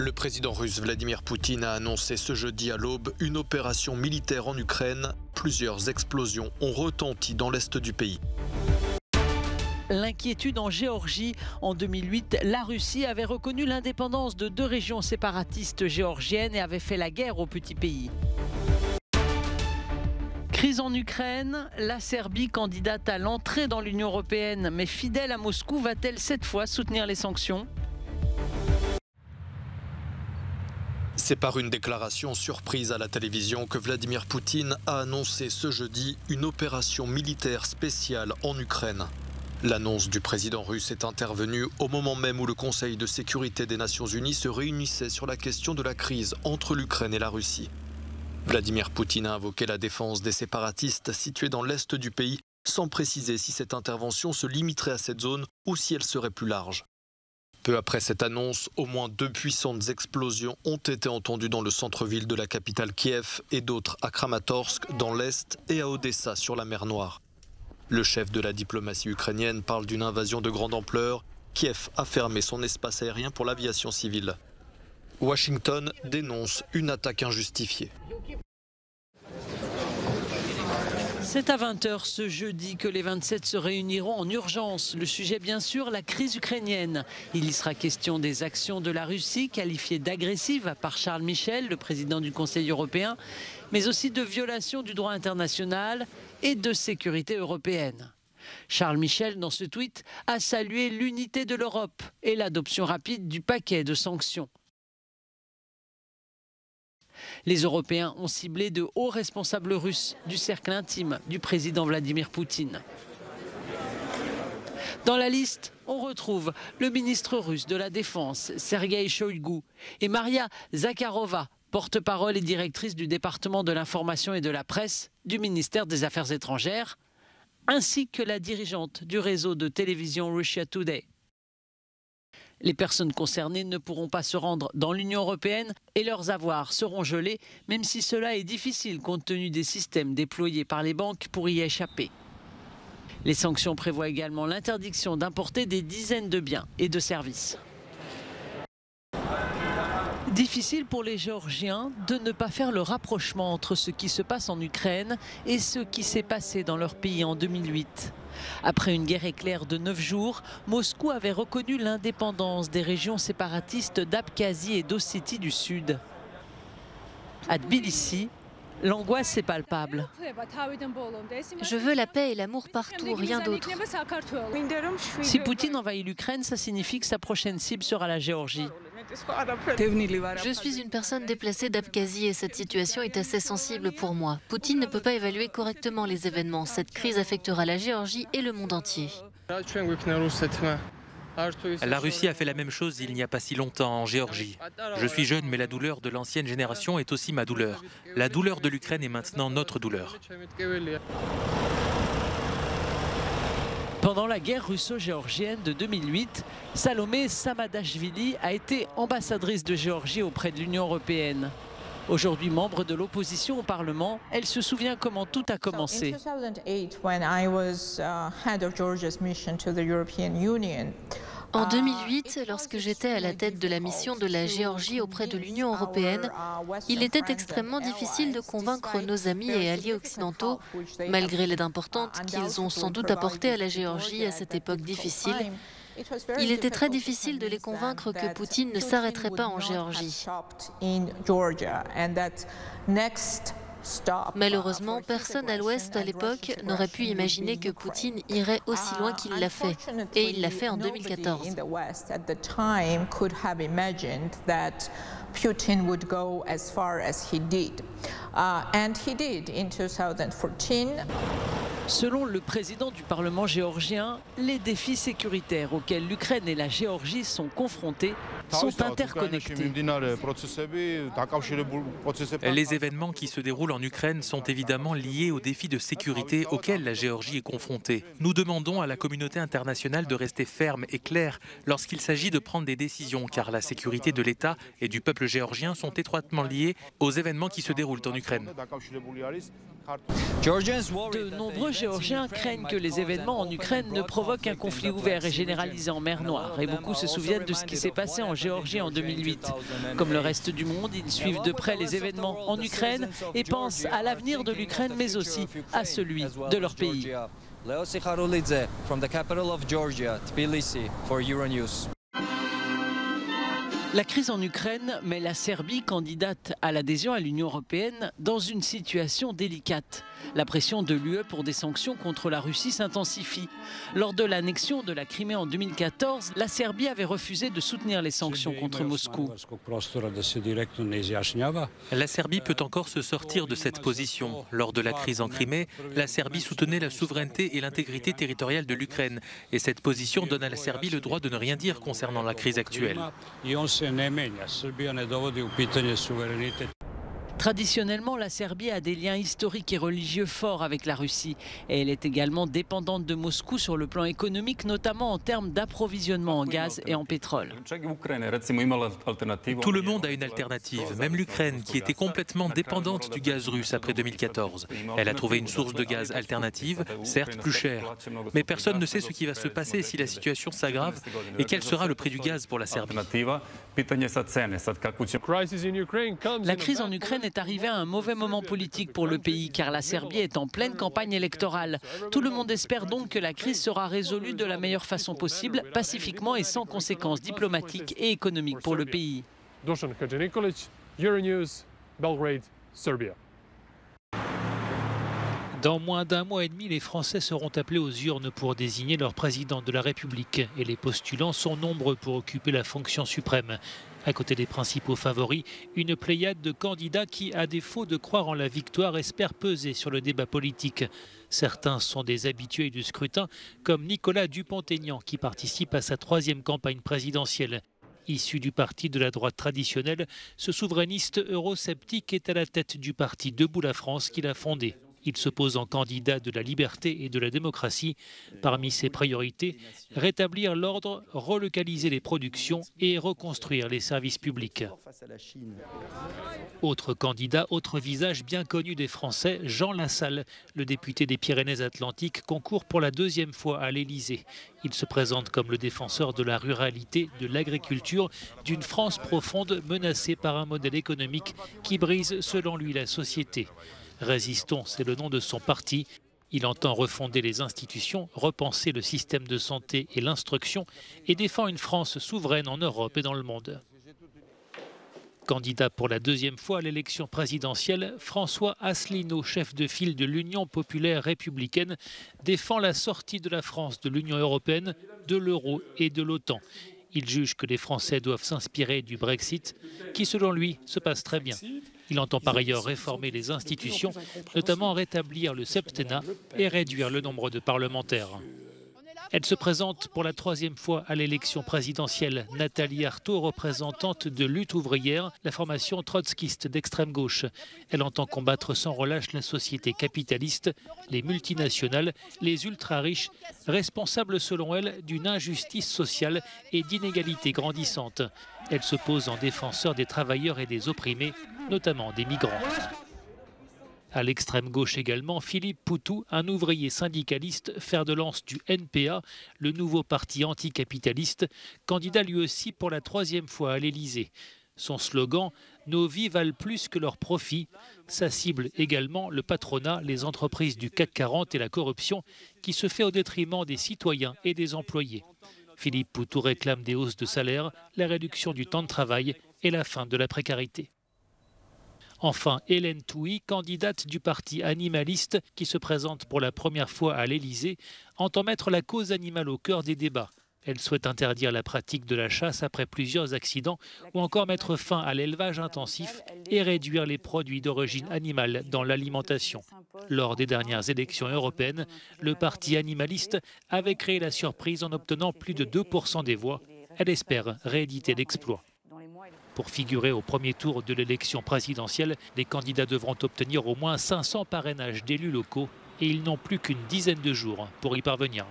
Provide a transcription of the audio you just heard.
Le président russe Vladimir Poutine a annoncé ce jeudi à l'aube une opération militaire en Ukraine. Plusieurs explosions ont retenti dans l'est du pays. L'inquiétude en Géorgie. En 2008, la Russie avait reconnu l'indépendance de 2 régions séparatistes géorgiennes et avait fait la guerre au petit pays. Crise en Ukraine, la Serbie, candidate à l'entrée dans l'Union européenne, mais fidèle à Moscou, va-t-elle cette fois soutenir les sanctions ? C'est par une déclaration surprise à la télévision que Vladimir Poutine a annoncé ce jeudi une opération militaire spéciale en Ukraine. L'annonce du président russe est intervenue au moment même où le Conseil de sécurité des Nations Unies se réunissait sur la question de la crise entre l'Ukraine et la Russie. Vladimir Poutine a invoqué la défense des séparatistes situés dans l'est du pays, sans préciser si cette intervention se limiterait à cette zone ou si elle serait plus large. Peu après cette annonce, au moins 2 puissantes explosions ont été entendues dans le centre-ville de la capitale Kiev et d'autres à Kramatorsk dans l'est et à Odessa sur la mer Noire. Le chef de la diplomatie ukrainienne parle d'une invasion de grande ampleur. Kiev a fermé son espace aérien pour l'aviation civile. Washington dénonce une attaque injustifiée. C'est à 20h ce jeudi que les 27 se réuniront en urgence. Le sujet, bien sûr, la crise ukrainienne. Il y sera question des actions de la Russie, qualifiées d'agressives par Charles Michel, le président du Conseil européen, mais aussi de violation du droit international et de sécurité européenne. Charles Michel, dans ce tweet, a salué l'unité de l'Europe et l'adoption rapide du paquet de sanctions. Les Européens ont ciblé de hauts responsables russes du cercle intime du président Vladimir Poutine. Dans la liste, on retrouve le ministre russe de la Défense, Sergueï Shoïgu, et Maria Zakharova, porte-parole et directrice du département de l'information et de la presse du ministère des Affaires étrangères, ainsi que la dirigeante du réseau de télévision Russia Today. Les personnes concernées ne pourront pas se rendre dans l'Union européenne et leurs avoirs seront gelés, même si cela est difficile compte tenu des systèmes déployés par les banques pour y échapper. Les sanctions prévoient également l'interdiction d'importer des dizaines de biens et de services. Difficile pour les Géorgiens de ne pas faire le rapprochement entre ce qui se passe en Ukraine et ce qui s'est passé dans leur pays en 2008. Après une guerre éclair de 9 jours, Moscou avait reconnu l'indépendance des régions séparatistes d'Abkhazie et d'Ossétie du Sud. À Tbilissi, l'angoisse est palpable. Je veux la paix et l'amour partout, rien d'autre. Si Poutine envahit l'Ukraine, ça signifie que sa prochaine cible sera la Géorgie. Je suis une personne déplacée d'Abkhazie et cette situation est assez sensible pour moi. Poutine ne peut pas évaluer correctement les événements. Cette crise affectera la Géorgie et le monde entier. La Russie a fait la même chose il n'y a pas si longtemps en Géorgie. Je suis jeune, mais la douleur de l'ancienne génération est aussi ma douleur. La douleur de l'Ukraine est maintenant notre douleur. Pendant la guerre russo-géorgienne de 2008, Salomé Samadashvili a été ambassadrice de Géorgie auprès de l'Union européenne. Aujourd'hui membre de l'opposition au Parlement, elle se souvient comment tout a commencé. En 2008, lorsque j'étais à la tête de la mission de la Géorgie auprès de l'Union européenne, il était extrêmement difficile de convaincre nos amis et alliés occidentaux, malgré l'aide importante qu'ils ont sans doute apportée à la Géorgie à cette époque difficile. Il était très difficile de les convaincre que Poutine ne s'arrêterait pas en Géorgie. Malheureusement, personne à l'Ouest à l'époque n'aurait pu imaginer que Poutine irait aussi loin qu'il l'a fait. Et il l'a fait en 2014. Putin would go as far as he did. And he did in 2014. Selon le président du Parlement géorgien, les défis sécuritaires auxquels l'Ukraine et la Géorgie sont confrontés sont interconnectés. Les événements qui se déroulent en Ukraine sont évidemment liés aux défis de sécurité auxquels la Géorgie est confrontée. Nous demandons à la communauté internationale de rester ferme et claire lorsqu'il s'agit de prendre des décisions, car la sécurité de l'État et du peuple géorgien sont étroitement liées aux événements qui se déroulent en Ukraine. De nombreux Géorgiens craignent que les événements en Ukraine ne provoquent un conflit ouvert et généralisé en mer Noire. Et beaucoup se souviennent de ce qui s'est passé en Géorgie en 2008. Comme le reste du monde, ils suivent de près les événements en Ukraine et pensent à l'avenir de l'Ukraine, mais aussi à celui de leur pays. Leo Sikharoulidze from the capital of Georgia, Tbilisi, for Euronews. La crise en Ukraine met la Serbie, candidate à l'adhésion à l'Union européenne, dans une situation délicate. La pression de l'UE pour des sanctions contre la Russie s'intensifie. Lors de l'annexion de la Crimée en 2014, la Serbie avait refusé de soutenir les sanctions contre Moscou. La Serbie peut encore se sortir de cette position. Lors de la crise en Crimée, la Serbie soutenait la souveraineté et l'intégrité territoriale de l'Ukraine. Et cette position donne à la Serbie le droit de ne rien dire concernant la crise actuelle. Traditionnellement, la Serbie a des liens historiques et religieux forts avec la Russie. Et elle est également dépendante de Moscou sur le plan économique, notamment en termes d'approvisionnement en gaz et en pétrole. Tout le monde a une alternative, même l'Ukraine, qui était complètement dépendante du gaz russe après 2014. Elle a trouvé une source de gaz alternative, certes plus chère. Mais personne ne sait ce qui va se passer si la situation s'aggrave et quel sera le prix du gaz pour la Serbie. La crise en Ukraine est arrivée à un mauvais moment politique pour le pays, car la Serbie est en pleine campagne électorale. Tout le monde espère donc que la crise sera résolue de la meilleure façon possible, pacifiquement et sans conséquences diplomatiques et économiques pour le pays. Dušan Hadžinikolić, Euronews, Belgrade, Serbia. Dans moins d'un mois et demi, les Français seront appelés aux urnes pour désigner leur président de la République. Et les postulants sont nombreux pour occuper la fonction suprême. À côté des principaux favoris, une pléiade de candidats qui, à défaut de croire en la victoire, espèrent peser sur le débat politique. Certains sont des habitués du scrutin, comme Nicolas Dupont-Aignan, qui participe à sa 3e campagne présidentielle. Issu du parti de la droite traditionnelle, ce souverainiste eurosceptique est à la tête du parti Debout la France qu'il a fondé. Il se pose en candidat de la liberté et de la démocratie. Parmi ses priorités, rétablir l'ordre, relocaliser les productions et reconstruire les services publics. Autre candidat, autre visage bien connu des Français, Jean Lassalle, le député des Pyrénées-Atlantiques, concourt pour la 2e fois à l'Élysée. Il se présente comme le défenseur de la ruralité, de l'agriculture, d'une France profonde menacée par un modèle économique qui brise selon lui la société. Résistons, c'est le nom de son parti. Il entend refonder les institutions, repenser le système de santé et l'instruction et défend une France souveraine en Europe et dans le monde. Candidat pour la 2e fois à l'élection présidentielle, François Asselineau, chef de file de l'Union populaire républicaine, défend la sortie de la France de l'Union européenne, de l'euro et de l'OTAN. Il juge que les Français doivent s'inspirer du Brexit, qui selon lui se passe très bien. Il entend par ailleurs réformer les institutions, notamment rétablir le septennat et réduire le nombre de parlementaires. Elle se présente pour la 3e fois à l'élection présidentielle. Nathalie Arthaud, représentante de Lutte ouvrière, la formation trotskiste d'extrême gauche. Elle entend combattre sans relâche la société capitaliste, les multinationales, les ultra-riches, responsables selon elle d'une injustice sociale et d'inégalités grandissantes. Elle se pose en défenseur des travailleurs et des opprimés, notamment des migrants. À l'extrême gauche également, Philippe Poutou, un ouvrier syndicaliste, fer de lance du NPA, le nouveau parti anticapitaliste, candidat lui aussi pour la 3e fois à l'Élysée. Son slogan « Nos vies valent plus que leurs profits ». Ça cible également le patronat, les entreprises du CAC 40 et la corruption qui se fait au détriment des citoyens et des employés. Philippe Poutou réclame des hausses de salaire, la réduction du temps de travail et la fin de la précarité. Enfin, Hélène Touy, candidate du parti animaliste qui se présente pour la première fois à l'Élysée, entend mettre la cause animale au cœur des débats. Elle souhaite interdire la pratique de la chasse après plusieurs accidents ou encore mettre fin à l'élevage intensif et réduire les produits d'origine animale dans l'alimentation. Lors des dernières élections européennes, le parti animaliste avait créé la surprise en obtenant plus de 2% des voix. Elle espère rééditer l'exploit. Pour figurer au premier tour de l'élection présidentielle, les candidats devront obtenir au moins 500 parrainages d'élus locaux et ils n'ont plus qu'une dizaine de jours pour y parvenir.